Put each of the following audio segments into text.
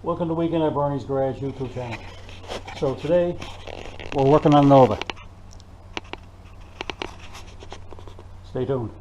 Welcome to Weekend at Bernie's Garage YouTube channel. So today we're working on Nova. Stay tuned.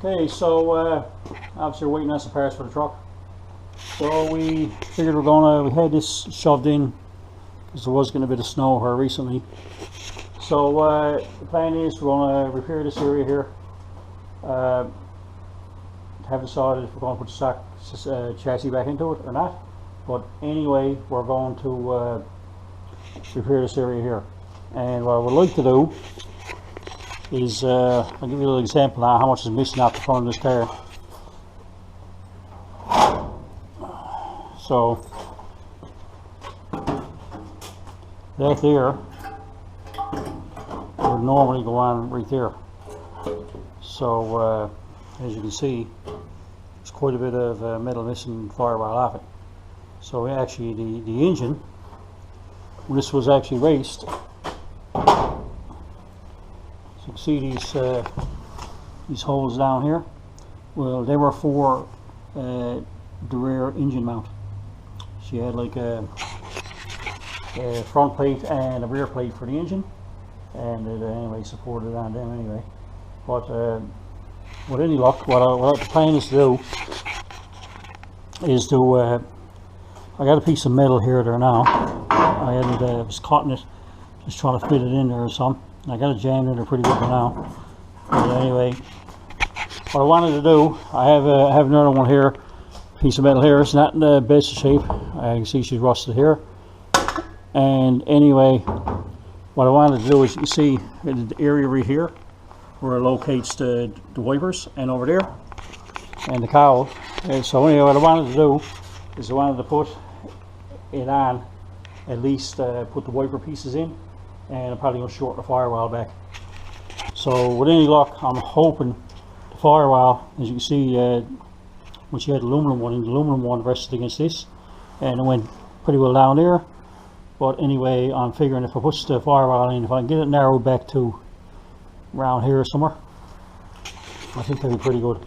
Okay, so obviously we're waiting on some parts for the truck. So we figured we had this shoved in because there was getting a bit of snow here recently. So the plan is we're going to repair this area here. Haven't decided if we're going to put the stock chassis back into it or not. But anyway, we're going to repair this area here. And what I would like to do is, I'll give you a little example now how much is missing out the front of this car. So that there would normally go on right there. So as you can see, there's quite a bit of metal missing firewall off it. So actually the engine, when this was actually raced, you can see these holes down here. Well, they were for the rear engine mount. So you had like a front plate and a rear plate for the engine, and it anyway supported on them anyway. But with any luck, what the plan is to do is to I got a piece of metal here there now. I was cutting it, just trying to fit it in there or something. I got it jammed in there pretty good for now. But anyway, what I wanted to do, I have another one here, piece of metal here. It's not in the best of shape. I can see she's rusted here. And anyway, what I wanted to do is, you see the area right here where it locates the wipers, and over there, and the cowl. And so anyway, what I wanted to do is I wanted to put it on, at least put the wiper pieces in, and I'm probably going to shorten the firewall back. So with any luck, I'm hoping the firewall, as you can see, once you had the aluminum one rested against this, and it went pretty well down there. But anyway, I'm figuring if I push the firewall in, if I can get it narrowed back to around here somewhere, I think that'd be pretty good.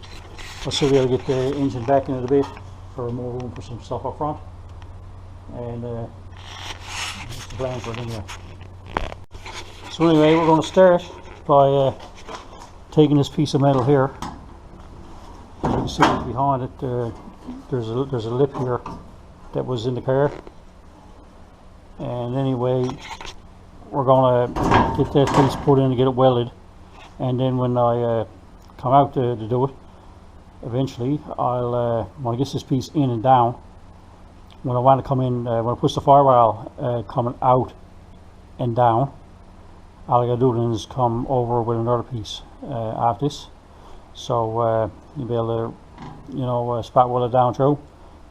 I'll still be able to get the engine back in it a bit for more room for some stuff up front, and that's the plan for it anyway. So anyway, we're going to start by taking this piece of metal here. As you can see behind it, there's a lip here that was in the car. And anyway, we're going to get that piece put in to get it welded. And then when I come out to do it, eventually, I'll when I get this piece in and down, when I want to come in, when I push the firewall coming out and down, all I gotta do then is come over with another piece of this, so you'll be able to, spot weld it down through,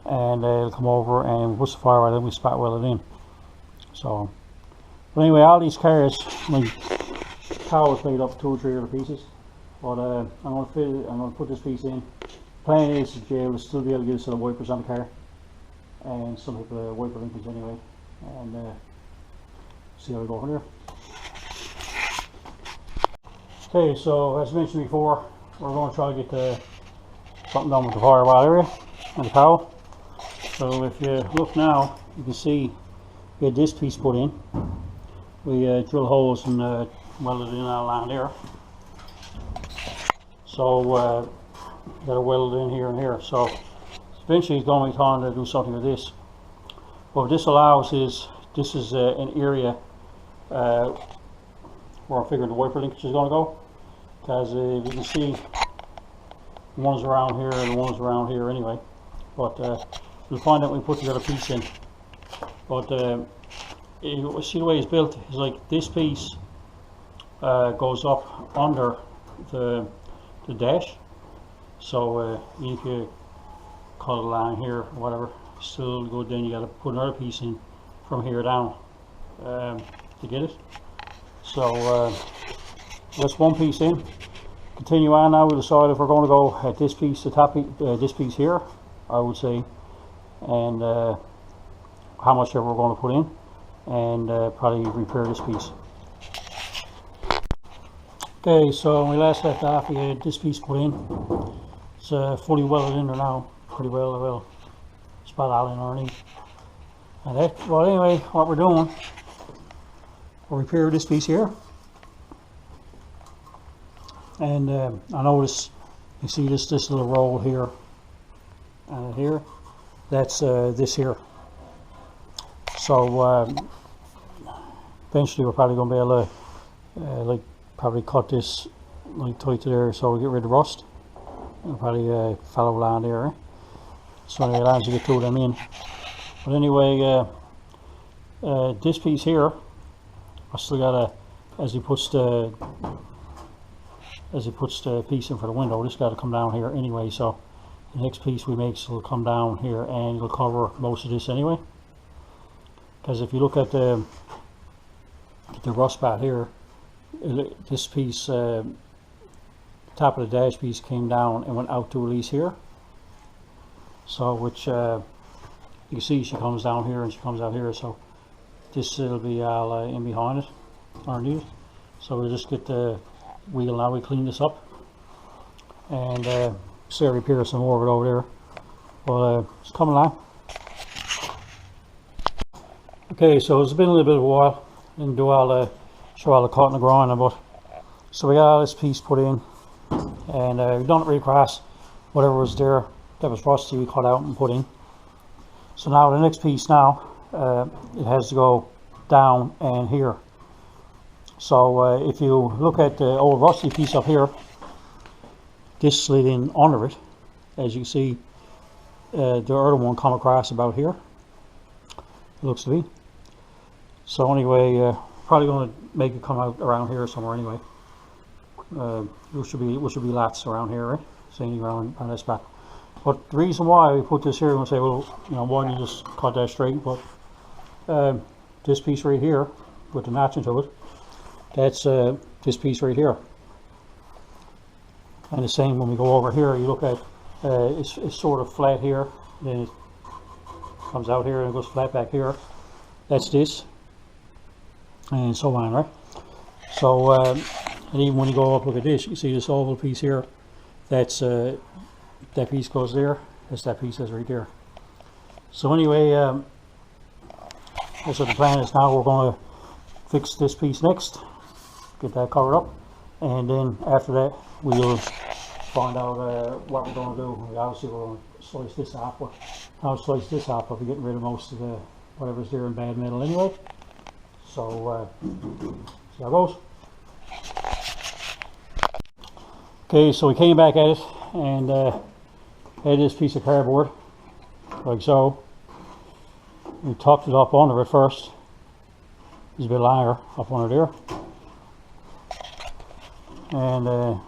and it'll come over and push the firewall, then we spot weld it in. So, but anyway, all these cars, my cowl is made up of 2 or 3 other pieces, but I'm gonna put this piece in. Plan is to be able to still be able to get a set of wipers on the car, and some of the wiper linkage anyway, and see how we go from there. Okay, so as mentioned before, we're going to try to get something done with the firewall area and the cowl. So if you look now, you can see we had this piece put in. We drill holes and welded it in along there. So got to weld it in here and here. So eventually it's going to be time to do something with this. What this allows is this is an area where I'm figuring the wiper linkage is going to go, because if you can see, one's around here and one's around here anyway, but you'll find out when we put the other piece in. But see the way it's built is like this piece goes up under the dash, so if you cut a line here or whatever, still good, then you got to put another piece in from here down to get it. So that's one piece in. Continue on now. We decide if we're going to go at this piece, the top this piece here, I would say, and how much ever we're going to put in, and probably repair this piece. Okay, so when we last left off, we had this piece put in. It's fully welded in there now, pretty well, spot all in underneath. And that, well, anyway, what we're doing, we'll repair this piece here. And I notice, you see this little roll here, here, that's this here. So eventually we're probably going to be able to like probably cut this like tight to there, so we get rid of the rust. And probably follow along there. So as long as you get two of them in. But anyway, this piece here, I still got to, as he puts the piece in for the window, this got to come down here anyway. So the next piece we make will come down here, and it'll cover most of this anyway. Because if you look at the rust spot here, this piece, top of the dash piece came down and went out to release here. So which you can see she comes down here and she comes out here. So this will be all in behind it, underneath. So we'll just get the wheel now. We clean this up and say repair some more of it over there. But it's coming along. Okay, so it's been a little bit of a while. Didn't do all the show all the cutting and grinding, but so we got all this piece put in, and we've done it right across. Whatever was there that was rusty, we cut out and put in. So now the next piece now, it has to go down and here. So if you look at the old rusty piece up here, this slid in under it. As you can see, the other one come across about here, it looks to be. So anyway, probably going to make it come out around here somewhere anyway. There should be lots around here, right? Same around on that spot. But the reason why we put this here, and say, well, you know, why don't you just cut that straight? But this piece right here with the notch into it, that's this piece right here. And the same when we go over here, you look at it's sort of flat here, then it comes out here and it goes flat back here. That's this, and so on, right? So and even when you go up, look at this, you see this oval piece here, that's that piece goes there, that's that piece that's right there. So anyway, that's what the plan is now. We're going to fix this piece next, get that covered up, and then after that we'll find out what we're going to do. We obviously we're going to slice this off, but I'll slice this off, but we're getting rid of most of the whatever's there in bad metal anyway. So see how it goes. Okay, so we came back at it and had this piece of cardboard like so. We tucked it up under it first. It's a bit longer up under there, and I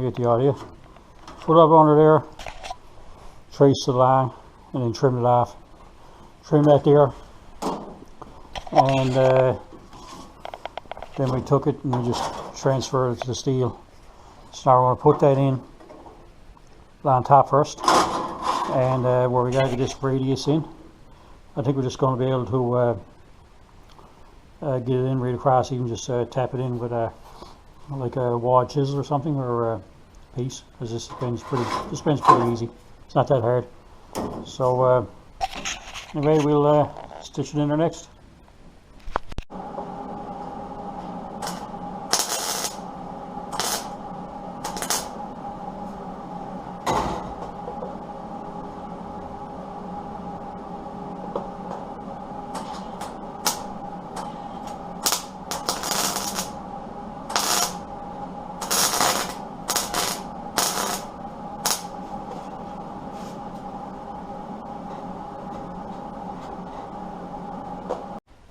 get the idea. Put it up under there, trace the line, and then trim it off. Trim that there, and then we took it and we just transferred it to the steel. So now we're going to put that in on top first, and where we got to get this radius in. I think we're just going to be able to get it in right across. Even just tap it in with a like a wad chisel or something, or a piece, because this bends pretty easy. It's not that hard. So anyway, we'll stitch it in there next.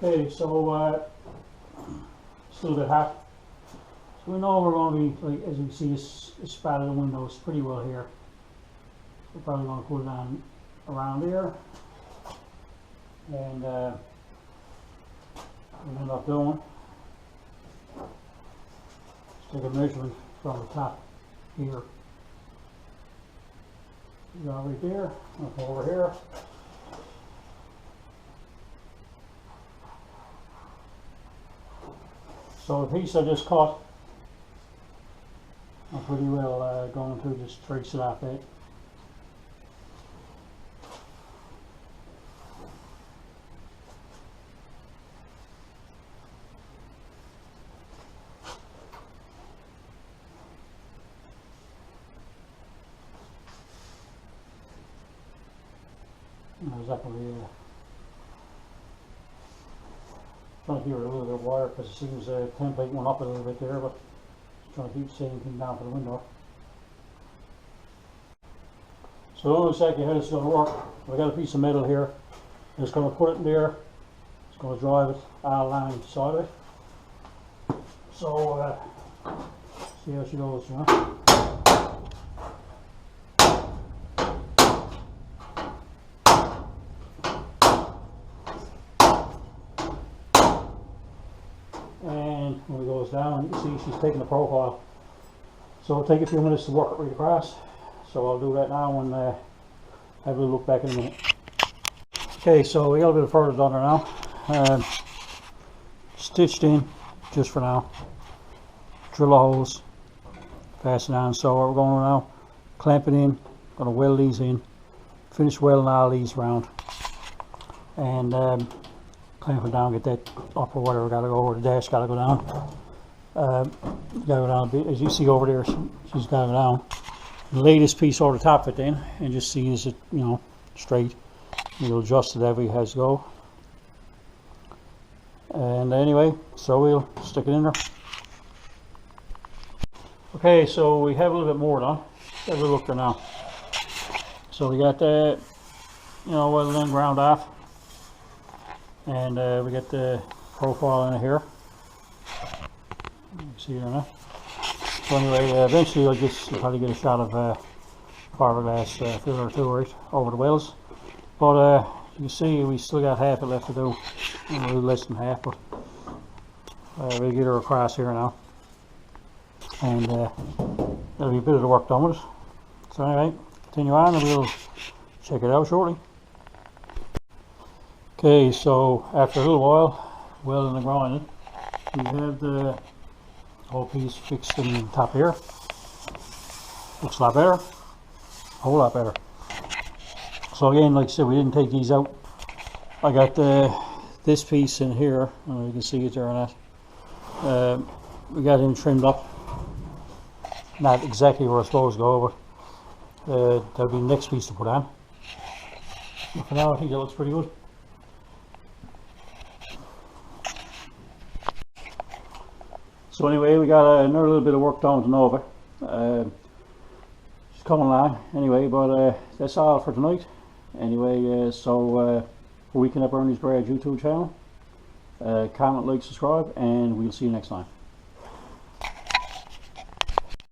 Okay, so still a bit hot. So we know we're going to be, like, as you see, this spot of the window is pretty well here. We're probably going to put it on around here. And what we end up doing is take a measurement from the top here. You go right there, up over here. So the piece I just cut, I'm pretty well going to just trace it off that. Exactly. Trying to give it a little bit of wire because it seems template went up a little bit there, but trying to keep the same thing down for the window. So it looks like how this is going to work. We got a piece of metal here. I'm just going to put it in there. It's going to drive it along the side of it. So see how she goes, you know. And when it goes down, you can see she's taking the profile. So it'll take a few minutes to work it right across. So I'll do that now and have a look back in a minute. Okay, so we got a bit further done now. Stitched in just for now. Drill the holes, fasten on. So what we're going to now, clamp it in, going to weld these in, finish welding all these round, and clamp it down, get that up or whatever, got to go over, the dash got to go down. Got to go down a bit, as you see over there, she's got to go down. Lay this piece over the top of it then, and just see is it, you know, straight. You'll adjust it every has to go. And anyway, so we'll stick it in there. Okay, so we have a little bit more done. Have a look there now. So we got that, you know, welded in, ground off. And we got the profile in here. You can see there now. So anyway, eventually I'll probably get a shot of fiberglass filler or two right over the wells. But you can see we still got half it left to do. A little less than half, but we'll get her across here now. And there'll be a bit of the work done with it. So anyway, continue on and we'll check it out shortly. Okay, so after a little while, welding and grinding, we have the whole piece fixed in the top here. Looks a lot better, a whole lot better. So again, like I said, we didn't take these out. I got this piece in here, I don't know if you can see it there or not. We got him trimmed up, not exactly where it's supposed to go, but that'll be the next piece to put on. But for now, I think that looks pretty good. So anyway, we got another little bit of work done with the Nova. It's coming along anyway, but that's all for tonight. Anyway, so Weekend at Bernie's Garage YouTube channel. Comment, like, subscribe, and we'll see you next time.